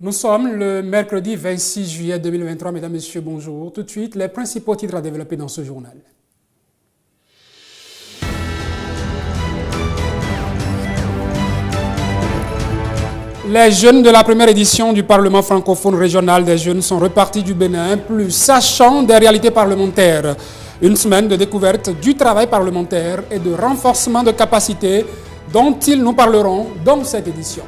Nous sommes le mercredi 26 juillet 2023, mesdames, messieurs, bonjour. Tout de suite, les principaux titres à développer dans ce journal. Les jeunes de la première édition du Parlement francophone régional des jeunes sont repartis du Bénin, plus sachant des réalités parlementaires. Une semaine de découverte du travail parlementaire et de renforcement de capacités dont ils nous parleront dans cette édition.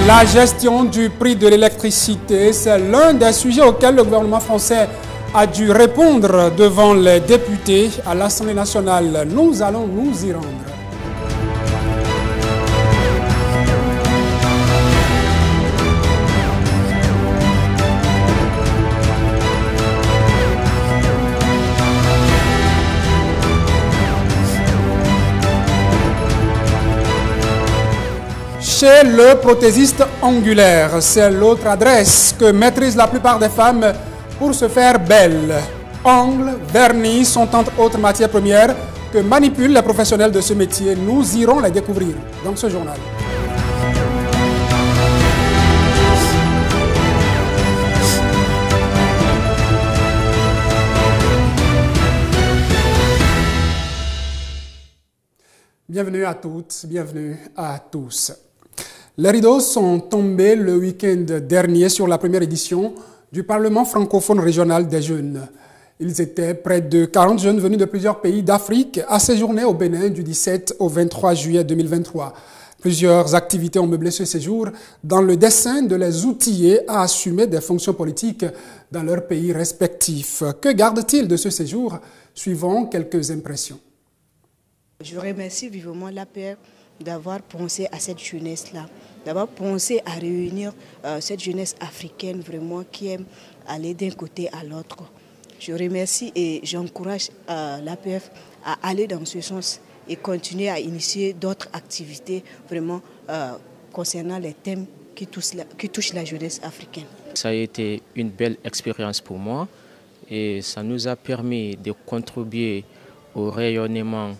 La gestion du prix de l'électricité, c'est l'un des sujets auxquels le gouvernement français a dû répondre devant les députés à l'Assemblée nationale. Nous allons nous y rendre. Chez le prothésiste angulaire, c'est l'autre adresse que maîtrisent la plupart des femmes pour se faire belles. Ongles, vernis sont entre autres matières premières que manipulent les professionnels de ce métier. Nous irons les découvrir dans ce journal. Bienvenue à toutes, bienvenue à tous. Les rideaux sont tombés le week-end dernier sur la première édition du Parlement francophone régional des jeunes. Ils étaient près de 40 jeunes venus de plusieurs pays d'Afrique à séjourner au Bénin du 17 au 23 juillet 2023. Plusieurs activités ont meublé ce séjour dans le dessein de les outiller à assumer des fonctions politiques dans leurs pays respectifs. Que gardent-ils de ce séjour? Suivons quelques impressions. Je remercie vivement l'APR d'avoir pensé à cette jeunesse-là, d'avoir pensé à réunir cette jeunesse africaine vraiment qui aime aller d'un côté à l'autre. Je remercie et j'encourage l'APF à aller dans ce sens et continuer à initier d'autres activités vraiment concernant les thèmes qui touchent la jeunesse africaine. Ça a été une belle expérience pour moi et ça nous a permis de contribuer au rayonnement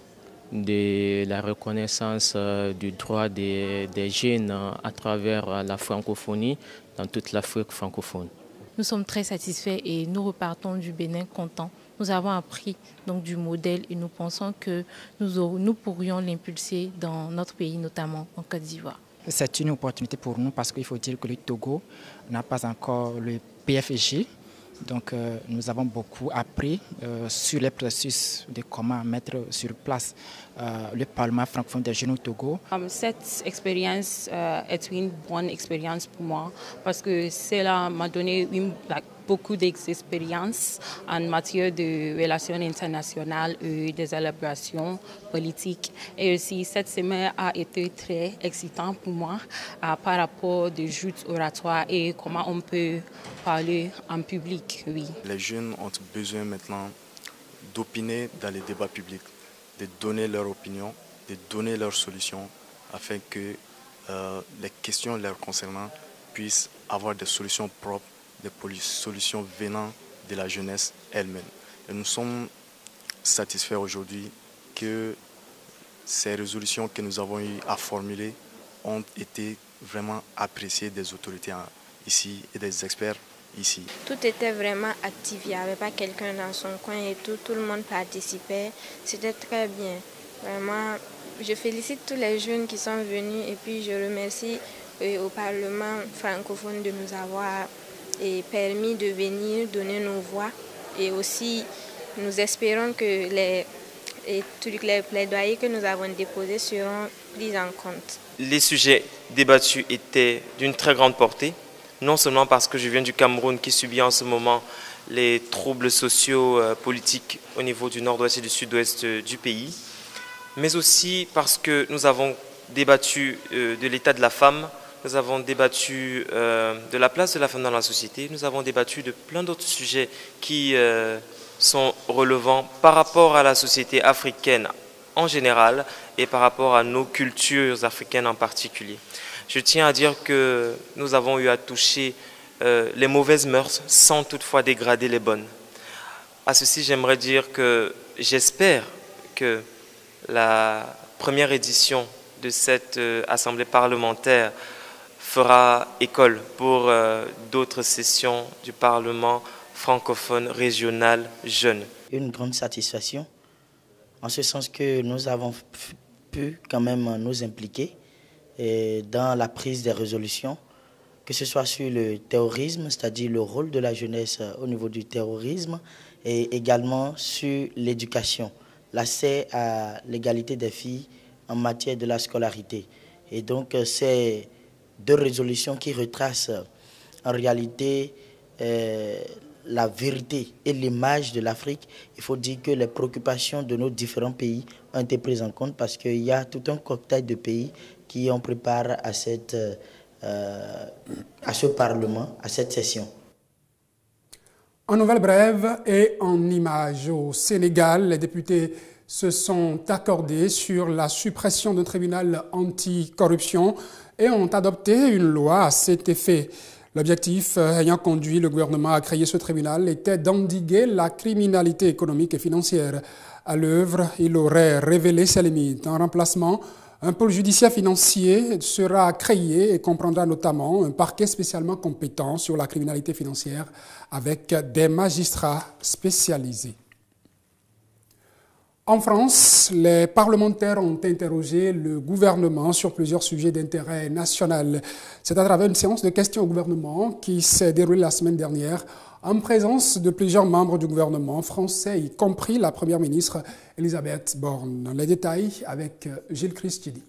de la reconnaissance du droit des jeunes à travers la francophonie dans toute l'Afrique francophone. Nous sommes très satisfaits et nous repartons du Bénin contents. Nous avons appris donc du modèle et nous pensons que nous pourrions l'impulser dans notre pays, notamment en Côte d'Ivoire. C'est une opportunité pour nous parce qu'il faut dire que le Togo n'a pas encore le PFG. Donc nous avons beaucoup appris sur les processus de comment mettre sur place le Parlement francophone des jeunes au Togo. Cette expérience est une bonne expérience pour moi parce que cela m'a donné beaucoup d'expérience en matière de relations internationales et des élaborations politiques. Et aussi, cette semaine a été très excitante pour moi par rapport aux joutes oratoires et comment on peut parler en public. Oui. Les jeunes ont besoin maintenant d'opiner dans les débats publics, de donner leur opinion, de donner leurs solutions afin que les questions leur concernant puissent avoir des solutions propres, des solutions venant de la jeunesse elle-même. Et nous sommes satisfaits aujourd'hui que ces résolutions que nous avons eu à formuler ont été vraiment appréciées des autorités ici et des experts ici. Tout était vraiment actif, il n'y avait pas quelqu'un dans son coin et tout le monde participait. C'était très bien. Vraiment, je félicite tous les jeunes qui sont venus et puis je remercie au Parlement francophone de nous avoir permis de venir donner nos voix et aussi nous espérons que les plaidoyers que nous avons déposés seront pris en compte. Les sujets débattus étaient d'une très grande portée, non seulement parce que je viens du Cameroun qui subit en ce moment les troubles sociaux politiques au niveau du nord-ouest et du sud-ouest du pays, mais aussi parce que nous avons débattu de l'état de la femme. Nous avons débattu de la place de la femme dans la société. Nous avons débattu de plein d'autres sujets qui sont relevants par rapport à la société africaine en général et par rapport à nos cultures africaines en particulier. Je tiens à dire que nous avons eu à toucher les mauvaises mœurs sans toutefois dégrader les bonnes. À ceci, j'aimerais dire que j'espère que la première édition de cette assemblée parlementaire fera école pour d'autres sessions du Parlement francophone régional jeune. Une grande satisfaction, en ce sens que nous avons pu quand même nous impliquer dans la prise des résolutions, que ce soit sur le terrorisme, c'est-à-dire le rôle de la jeunesse au niveau du terrorisme, et également sur l'éducation, l'accès à l'égalité des filles en matière de la scolarité. Et donc, c'est deux résolutions qui retracent en réalité la vérité et l'image de l'Afrique. Il faut dire que les préoccupations de nos différents pays ont été prises en compte parce qu'il y a tout un cocktail de pays qui ont préparé à ce Parlement, à cette session. En nouvelle brève et en images, au Sénégal, les députés se sont accordés sur la suppression d'un tribunal anticorruption et ont adopté une loi à cet effet. L'objectif ayant conduit le gouvernement à créer ce tribunal était d'endiguer la criminalité économique et financière. À l'œuvre, il aurait révélé ses limites. En remplacement, un pôle judiciaire financier sera créé et comprendra notamment un parquet spécialement compétent sur la criminalité financière avec des magistrats spécialisés. En France, les parlementaires ont interrogé le gouvernement sur plusieurs sujets d'intérêt national. C'est à travers une séance de questions au gouvernement qui s'est déroulée la semaine dernière en présence de plusieurs membres du gouvernement français, y compris la première ministre Elisabeth Borne. Les détails avec Gilles Christidi.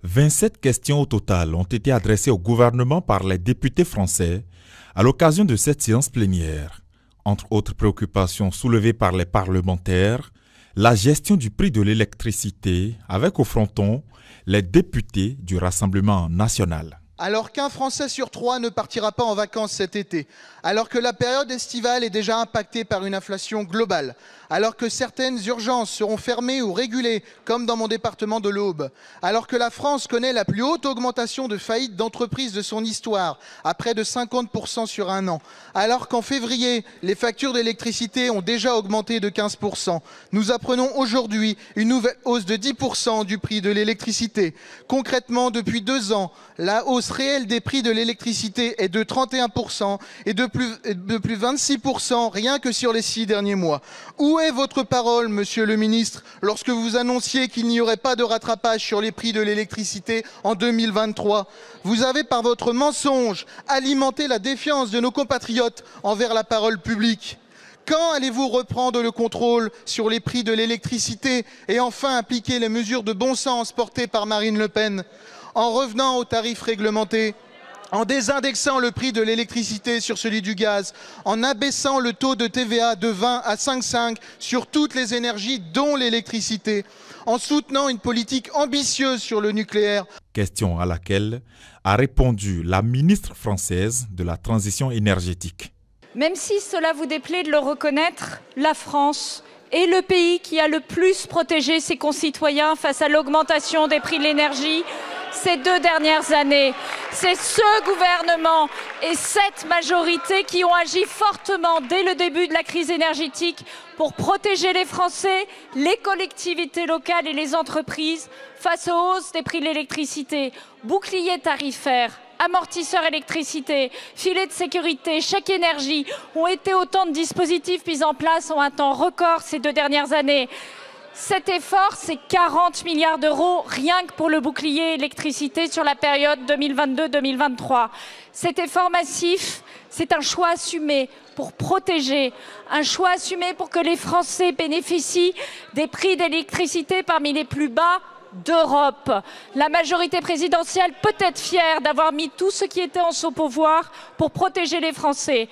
27 questions au total ont été adressées au gouvernement par les députés français à l'occasion de cette séance plénière. Entre autres préoccupations soulevées par les parlementaires, la gestion du prix de l'électricité avec au fronton les députés du Rassemblement national. Alors qu'un Français sur 3 ne partira pas en vacances cet été, alors que la période estivale est déjà impactée par une inflation globale, alors que certaines urgences seront fermées ou régulées, comme dans mon département de l'Aube, alors que la France connaît la plus haute augmentation de faillites d'entreprises de son histoire, à près de 50% sur un an, alors qu'en février, les factures d'électricité ont déjà augmenté de 15%. Nous apprenons aujourd'hui une nouvelle hausse de 10% du prix de l'électricité. Concrètement, depuis 2 ans, la hausse réelle des prix de l'électricité est de 31% et de plus 26% rien que sur les 6 derniers mois. Où est votre parole, monsieur le ministre, lorsque vous annonciez qu'il n'y aurait pas de rattrapage sur les prix de l'électricité en 2023 ? Vous avez, par votre mensonge, alimenté la défiance de nos compatriotes envers la parole publique. Quand allez-vous reprendre le contrôle sur les prix de l'électricité et enfin appliquer les mesures de bon sens portées par Marine Le Pen ? En revenant aux tarifs réglementés, en désindexant le prix de l'électricité sur celui du gaz, en abaissant le taux de TVA de 20 à 5,5 sur toutes les énergies, dont l'électricité, en soutenant une politique ambitieuse sur le nucléaire. Question à laquelle a répondu la ministre française de la Transition énergétique. Même si cela vous déplaît de le reconnaître, la France est le pays qui a le plus protégé ses concitoyens face à l'augmentation des prix de l'énergie ces 2 dernières années. C'est ce gouvernement et cette majorité qui ont agi fortement dès le début de la crise énergétique pour protéger les Français, les collectivités locales et les entreprises face aux hausses des prix de l'électricité. Bouclier tarifaire, amortisseur électricité, filet de sécurité, chèque énergie ont été autant de dispositifs mis en place en un temps record ces 2 dernières années. Cet effort, c'est 40 milliards d'euros rien que pour le bouclier électricité sur la période 2022-2023. Cet effort massif, c'est un choix assumé pour protéger, un choix assumé pour que les Français bénéficient des prix d'électricité parmi les plus bas d'Europe. La majorité présidentielle peut être fière d'avoir mis tout ce qui était en son pouvoir pour protéger les Français.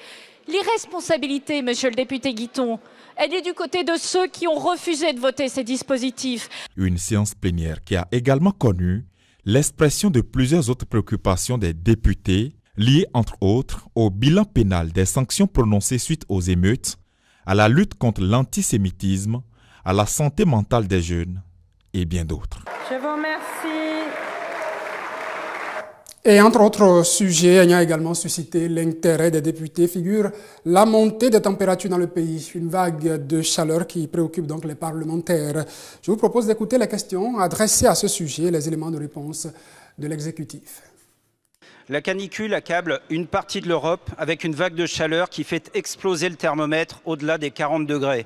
L'irresponsabilité, monsieur le député Guitton, elle est du côté de ceux qui ont refusé de voter ces dispositifs. Une séance plénière qui a également connu l'expression de plusieurs autres préoccupations des députés liées entre autres au bilan pénal des sanctions prononcées suite aux émeutes, à la lutte contre l'antisémitisme, à la santé mentale des jeunes et bien d'autres. Je vous remercie. Et entre autres sujets ayant également suscité l'intérêt des députés figure la montée des températures dans le pays, une vague de chaleur qui préoccupe donc les parlementaires. Je vous propose d'écouter les questions adressées à ce sujet, les éléments de réponse de l'exécutif. La canicule accable une partie de l'Europe avec une vague de chaleur qui fait exploser le thermomètre au-delà des 40 degrés.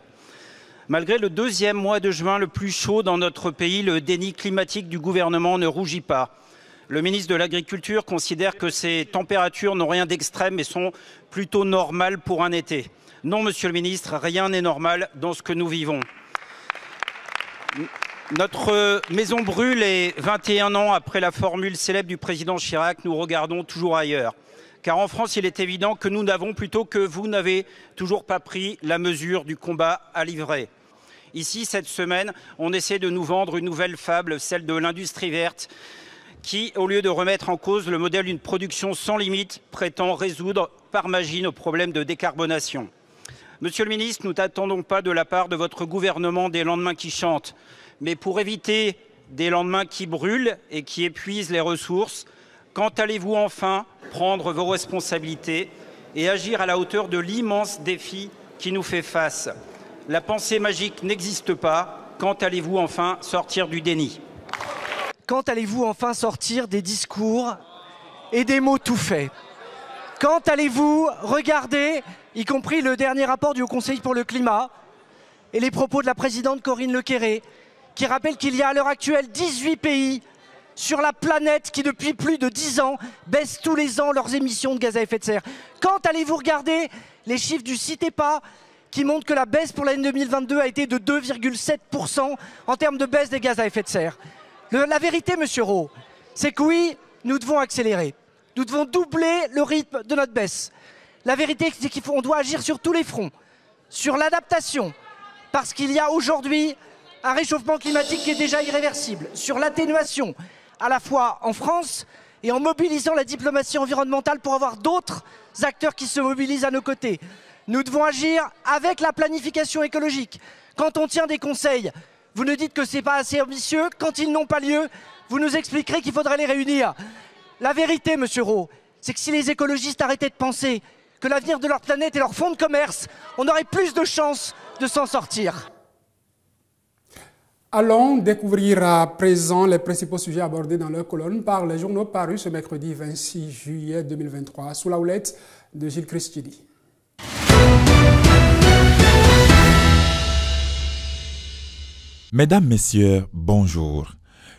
Malgré le deuxième mois de juin le plus chaud dans notre pays, le déni climatique du gouvernement ne rougit pas. Le ministre de l'Agriculture considère que ces températures n'ont rien d'extrême et sont plutôt normales pour un été. Non, monsieur le ministre, rien n'est normal dans ce que nous vivons. Notre maison brûle et 21 ans après la formule célèbre du président Chirac, nous regardons toujours ailleurs. Car en France, il est évident que nous n'avons, plutôt que vous n'avez toujours pas pris la mesure du combat à livrer. Ici, cette semaine, on essaie de nous vendre une nouvelle fable, celle de l'industrie verte, qui, au lieu de remettre en cause le modèle d'une production sans limite, prétend résoudre par magie nos problèmes de décarbonation. Monsieur le ministre, nous n'attendons pas de la part de votre gouvernement des lendemains qui chantent, mais pour éviter des lendemains qui brûlent et qui épuisent les ressources, quand allez-vous enfin prendre vos responsabilités et agir à la hauteur de l'immense défi qui nous fait face? La pensée magique n'existe pas. Quand allez-vous enfin sortir du déni? Quand allez-vous enfin sortir des discours et des mots tout faits? Quand allez-vous regarder, y compris le dernier rapport du Haut Conseil pour le climat et les propos de la présidente Corinne Lequéré, qui rappelle qu'il y a à l'heure actuelle 18 pays sur la planète qui, depuis plus de 10 ans, baissent tous les ans leurs émissions de gaz à effet de serre? Quand allez-vous regarder les chiffres du CITEPA qui montrent que la baisse pour l'année 2022 a été de 2,7% en termes de baisse des gaz à effet de serre? La vérité, monsieur Roux, c'est que oui, nous devons accélérer. Nous devons doubler le rythme de notre baisse. La vérité, c'est qu'on doit agir sur tous les fronts. Sur l'adaptation, parce qu'il y a aujourd'hui un réchauffement climatique qui est déjà irréversible. Sur l'atténuation, à la fois en France et en mobilisant la diplomatie environnementale pour avoir d'autres acteurs qui se mobilisent à nos côtés. Nous devons agir avec la planification écologique. Quand on tient des conseils, vous nous dites que ce n'est pas assez ambitieux. Quand ils n'ont pas lieu, vous nous expliquerez qu'il faudrait les réunir. La vérité, monsieur Roux, c'est que si les écologistes arrêtaient de penser que l'avenir de leur planète est leur fonds de commerce, on aurait plus de chances de s'en sortir. Allons découvrir à présent les principaux sujets abordés dans leur colonne par les journaux parus ce mercredi 26 juillet 2023 sous la houlette de Gilles Christidi. Mesdames, Messieurs, bonjour.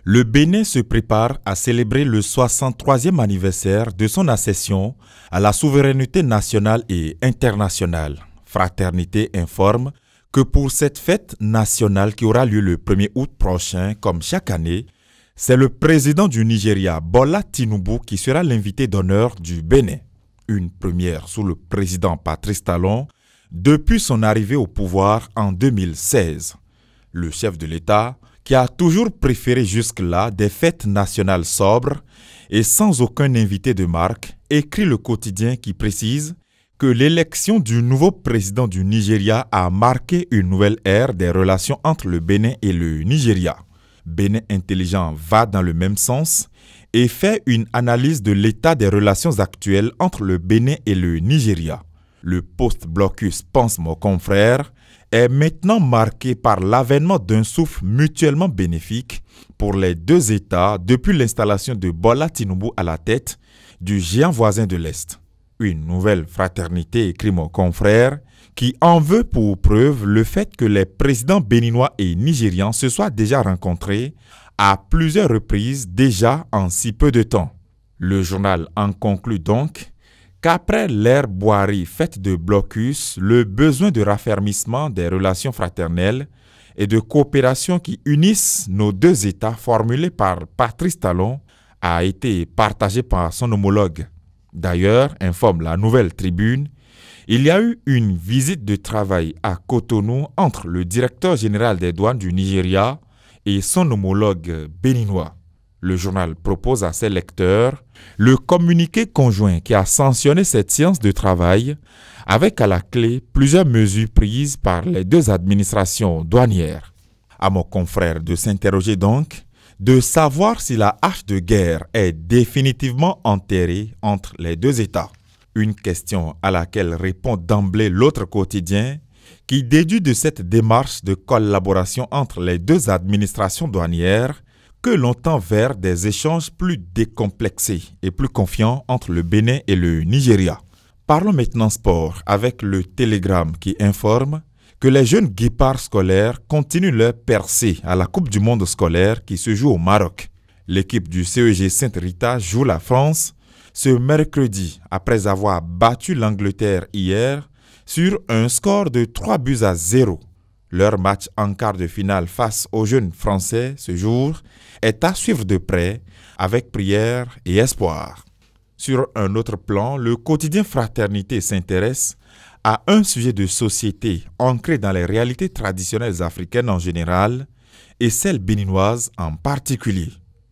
Le Bénin se prépare à célébrer le 63e anniversaire de son accession à la souveraineté nationale et internationale. Fraternité informe que pour cette fête nationale qui aura lieu le 1er août prochain, comme chaque année, c'est le président du Nigeria, Bola Tinubu, qui sera l'invité d'honneur du Bénin. Une première sous le président Patrice Talon depuis son arrivée au pouvoir en 2016. Le chef de l'État, qui a toujours préféré jusque-là des fêtes nationales sobres et sans aucun invité de marque, écrit le quotidien qui précise que l'élection du nouveau président du Nigeria a marqué une nouvelle ère des relations entre le Bénin et le Nigeria. Bénin Intelligent va dans le même sens et fait une analyse de l'état des relations actuelles entre le Bénin et le Nigeria. Le post-blocus Pense mon confrère est maintenant marqué par l'avènement d'un souffle mutuellement bénéfique pour les deux États depuis l'installation de Bola Tinubu à la tête du géant voisin de l'Est. Une nouvelle fraternité, écrit mon confrère, qui en veut pour preuve le fait que les présidents béninois et nigérians se soient déjà rencontrés à plusieurs reprises déjà en si peu de temps. Le journal en conclut donc qu'après l'ère Boiry faite de blocus, le besoin de raffermissement des relations fraternelles et de coopération qui unissent nos deux États formulé par Patrice Talon a été partagé par son homologue. D'ailleurs, informe la Nouvelle Tribune, il y a eu une visite de travail à Cotonou entre le directeur général des douanes du Nigeria et son homologue béninois. Le journal propose à ses lecteurs le communiqué conjoint qui a sanctionné cette séance de travail avec à la clé plusieurs mesures prises par les deux administrations douanières. À mon confrère de s'interroger donc de savoir si la hache de guerre est définitivement enterrée entre les deux États. Une question à laquelle répond d'emblée l'autre quotidien, qui déduit de cette démarche de collaboration entre les deux administrations douanières que l'on tend vers des échanges plus décomplexés et plus confiants entre le Bénin et le Nigeria. Parlons maintenant sport avec le Télégramme qui informe que les jeunes guépards scolaires continuent leur percée à la Coupe du monde scolaire qui se joue au Maroc. L'équipe du CEG Sainte-Rita joue la France ce mercredi après avoir battu l'Angleterre hier sur un score de 3-0. Leur match en quart de finale face aux jeunes Français ce jour est à suivre de près avec prière et espoir. Sur un autre plan, le quotidien Fraternité s'intéresse à un sujet de société ancré dans les réalités traditionnelles africaines en général et celles béninoises en particulier.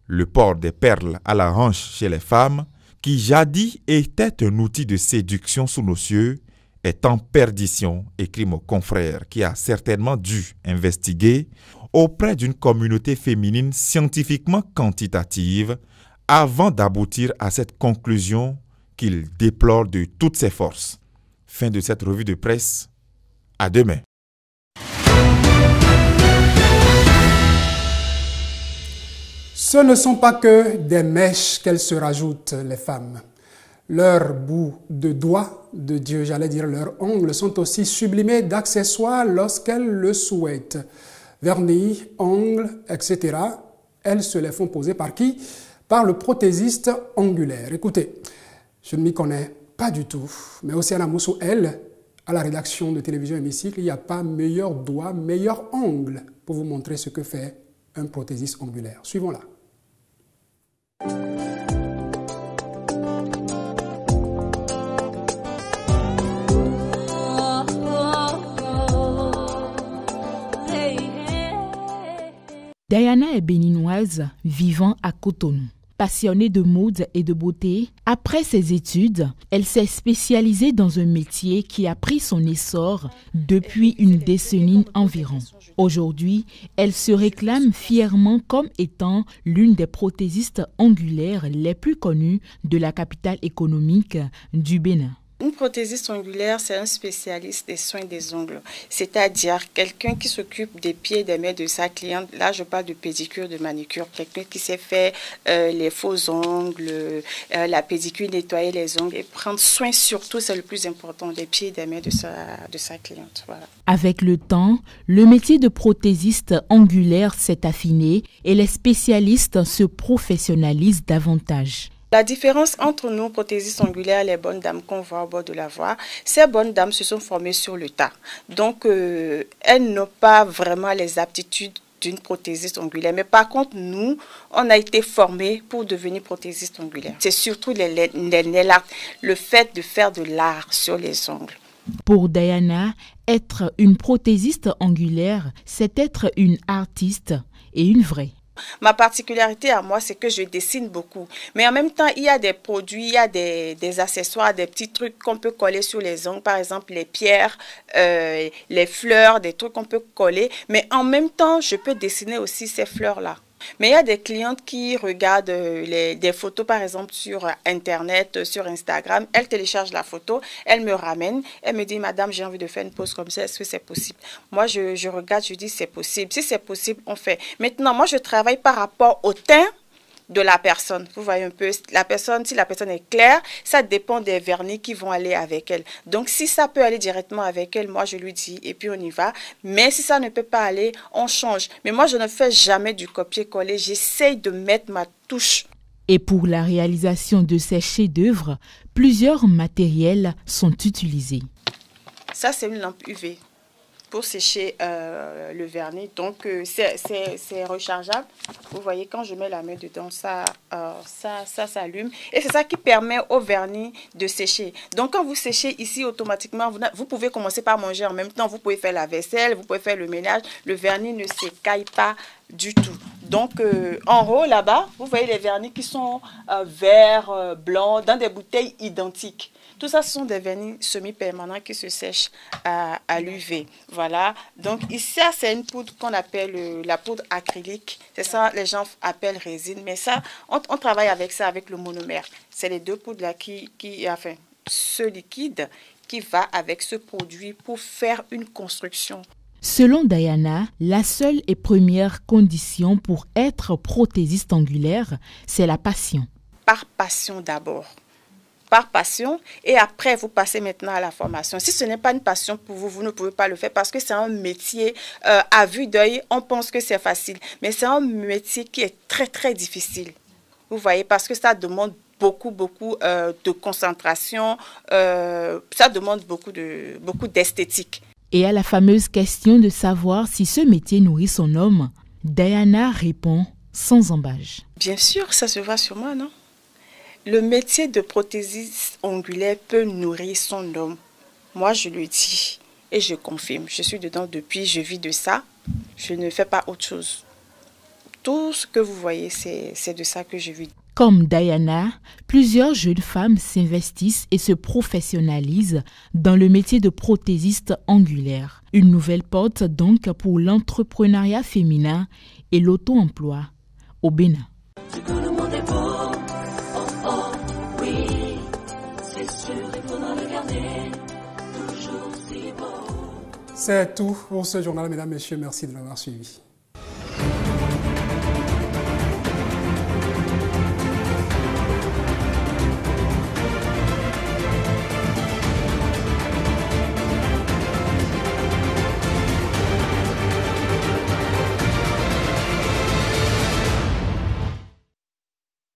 Le port des perles à la hanche chez les femmes, qui jadis était un outil de séduction sous nos cieux, est en perdition, écrit mon confrère qui a certainement dû investiguer auprès d'une communauté féminine scientifiquement quantitative avant d'aboutir à cette conclusion qu'il déplore de toutes ses forces. Fin de cette revue de presse. À demain. Ce ne sont pas que des mèches qu'elles se rajoutent, les femmes. Leurs bouts de doigts, de Dieu, j'allais dire leurs ongles, sont aussi sublimés d'accessoires lorsqu'elles le souhaitent. Vernis, ongles, etc. Elles se les font poser par qui? Par le prothésiste ongulaire. Écoutez, je ne m'y connais pas du tout, mais Océana Moussou, elle, à la rédaction de Télévision Hémicycle, il n'y a pas meilleur doigt, meilleur ongle pour vous montrer ce que fait un prothésiste ongulaire. Suivons-la. Diana est béninoise vivant à Cotonou. Passionnée de mode et de beauté, après ses études, elle s'est spécialisée dans un métier qui a pris son essor depuis une décennie environ. Aujourd'hui, elle se réclame fièrement comme étant l'une des prothésistes ongulaires les plus connues de la capitale économique du Bénin. Une prothésiste ongulaire, c'est un spécialiste des soins des ongles, c'est-à-dire quelqu'un qui s'occupe des pieds et des mains de sa cliente. Là, je parle de pédicure, de manicure, quelqu'un qui sait faire les faux ongles, la pédicure, nettoyer les ongles et prendre soin surtout, c'est le plus important, des pieds et des mains de sa cliente. Voilà. Avec le temps, le métier de prothésiste ongulaire s'est affiné et les spécialistes se professionnalisent davantage. La différence entre nous, prothésistes ongulaires, les bonnes dames qu'on voit au bord de la voie, ces bonnes dames se sont formées sur le tas. Donc, elles n'ont pas vraiment les aptitudes d'une prothésiste ongulaire. Mais par contre, nous, on a été formés pour devenir prothésistes ongulaires. C'est surtout le fait de faire de l'art sur les ongles. Pour Diana, être une prothésiste ongulaire, c'est être une artiste et une vraie. Ma particularité à moi, c'est que je dessine beaucoup. Mais en même temps, il y a des produits, il y a des accessoires, des petits trucs qu'on peut coller sur les ongles. Par exemple, les pierres, les fleurs, des trucs qu'on peut coller. Mais en même temps, je peux dessiner aussi ces fleurs-là. Mais il y a des clientes qui regardent des photos, par exemple, sur Internet, sur Instagram. Elles téléchargent la photo, elles me ramènent. Elles me disent, madame, j'ai envie de faire une pose comme ça, est-ce que c'est possible? Moi, je regarde, je dis, c'est possible. Si c'est possible, on fait. Maintenant, moi, je travaille par rapport au teint de la personne. Vous voyez un peu, la personne, si la personne est claire, ça dépend des vernis qui vont aller avec elle. Donc, si ça peut aller directement avec elle, moi, je lui dis, et puis on y va. Mais si ça ne peut pas aller, on change. Mais moi, je ne fais jamais du copier-coller. J'essaye de mettre ma touche. Et pour la réalisation de ces chefs-d'œuvre, plusieurs matériels sont utilisés. Ça, c'est une lampe UV pour sécher le vernis. Donc, c'est rechargeable. Vous voyez, quand je mets la main dedans, ça s'allume. Et c'est ça qui permet au vernis de sécher. Donc, quand vous séchez ici, automatiquement, vous pouvez commencer par manger en même temps. Vous pouvez faire la vaisselle, vous pouvez faire le ménage. Le vernis ne s'écaille pas du tout. Donc, en haut, là-bas, vous voyez les vernis qui sont verts, blancs, dans des bouteilles identiques. Tout ça, ce sont des vernis semi-permanents qui se sèchent à l'UV. Voilà. Donc ici, c'est une poudre qu'on appelle la poudre acrylique. C'est ça, les gens appellent résine. Mais ça, on travaille avec ça, avec le monomère. C'est les deux poudres-là enfin, ce liquide qui va avec ce produit pour faire une construction. Selon Diana, la seule et première condition pour être prothésiste angulaire, c'est la passion. Par passion d'abord. Par passion, et après vous passez maintenant à la formation. Si ce n'est pas une passion pour vous, vous ne pouvez pas le faire parce que c'est un métier à vue d'œil, on pense que c'est facile, mais c'est un métier qui est très très difficile. Vous voyez, parce que ça demande beaucoup de concentration, ça demande beaucoup d'esthétique. Et à la fameuse question de savoir si ce métier nourrit son homme, Diana répond sans embâche. Bien sûr, ça se voit sur moi, non? Le métier de prothésiste ongulaire peut nourrir son homme. Moi, je le dis et je confirme. Je suis dedans depuis, je vis de ça. Je ne fais pas autre chose. Tout ce que vous voyez, c'est de ça que je vis. Comme Diana, plusieurs jeunes femmes s'investissent et se professionnalisent dans le métier de prothésiste angulaire. Une nouvelle porte donc pour l'entrepreneuriat féminin et l'auto-emploi au Bénin. C'est tout pour ce journal, mesdames, messieurs. Merci de l'avoir suivi.